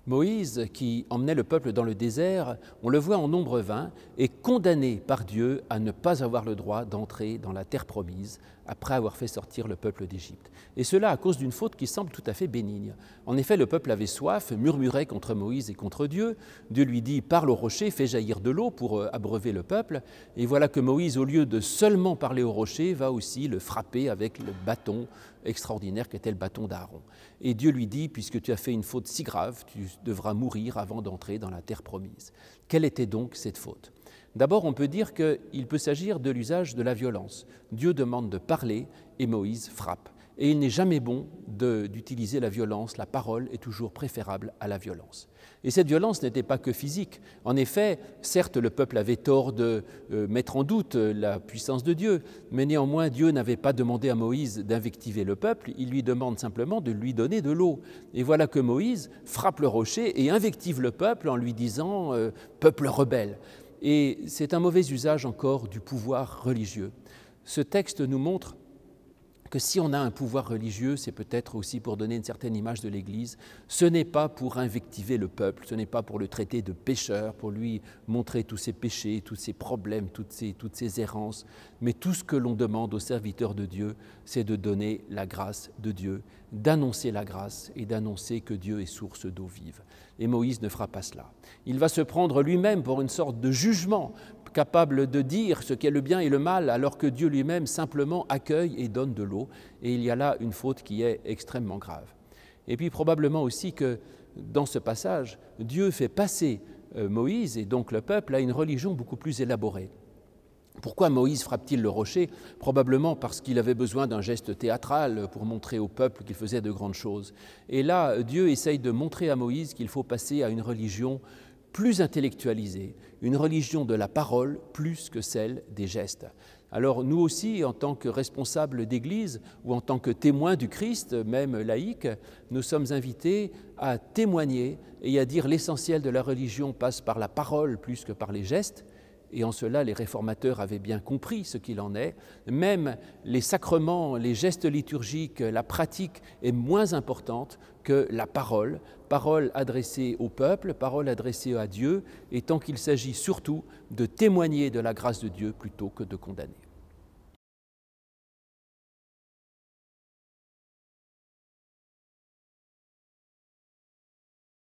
Moïse, qui emmenait le peuple dans le désert, on le voit en Nombre 20, est condamné par Dieu à ne pas avoir le droit d'entrer dans la terre promise après avoir fait sortir le peuple d'Égypte. Et cela à cause d'une faute qui semble tout à fait bénigne. En effet, le peuple avait soif, murmurait contre Moïse et contre Dieu. Dieu lui dit « Parle au rocher, fais jaillir de l'eau pour abreuver le peuple ». Et voilà que Moïse, au lieu de seulement parler au rocher, va aussi le frapper avec le bâton extraordinaire qu'était le bâton d'Aaron. Et Dieu lui dit « Puisque tu as fait une faute si grave, tu devra mourir avant d'entrer dans la terre promise ». Quelle était donc cette faute ? D'abord, on peut dire qu'il peut s'agir de l'usage de la violence. Dieu demande de parler et Moïse frappe. Et il n'est jamais bon d'utiliser la violence, la parole est toujours préférable à la violence. Et cette violence n'était pas que physique. En effet, certes, le peuple avait tort de mettre en doute la puissance de Dieu, mais néanmoins, Dieu n'avait pas demandé à Moïse d'invectiver le peuple, il lui demande simplement de lui donner de l'eau. Et voilà que Moïse frappe le rocher et invective le peuple en lui disant « peuple rebelle ». Et c'est un mauvais usage encore du pouvoir religieux. Ce texte nous montre que si on a un pouvoir religieux, c'est peut-être aussi pour donner une certaine image de l'Église. Ce n'est pas pour invectiver le peuple, ce n'est pas pour le traiter de pécheur, pour lui montrer tous ses péchés, tous ses problèmes, toutes ses errances, mais tout ce que l'on demande aux serviteurs de Dieu, c'est de donner la grâce de Dieu, d'annoncer la grâce et d'annoncer que Dieu est source d'eau vive. Et Moïse ne fera pas cela. Il va se prendre lui-même pour une sorte de jugement, capable de dire ce qu'est le bien et le mal, alors que Dieu lui-même simplement accueille et donne de l'eau. Et il y a là une faute qui est extrêmement grave. Et puis probablement aussi que dans ce passage, Dieu fait passer Moïse et donc le peuple à une religion beaucoup plus élaborée. Pourquoi Moïse frappe-t-il le rocher ? Probablement parce qu'il avait besoin d'un geste théâtral pour montrer au peuple qu'il faisait de grandes choses. Et là, Dieu essaye de montrer à Moïse qu'il faut passer à une religion plus intellectualisée, une religion de la parole plus que celle des gestes. Alors nous aussi, en tant que responsables d'Église ou en tant que témoins du Christ, même laïcs, nous sommes invités à témoigner et à dire l'essentiel de la religion passe par la parole plus que par les gestes. Et en cela, les réformateurs avaient bien compris ce qu'il en est. Même les sacrements, les gestes liturgiques, la pratique est moins importante que la parole adressée au peuple, parole adressée à Dieu, et tant qu'il s'agit surtout de témoigner de la grâce de Dieu plutôt que de condamner.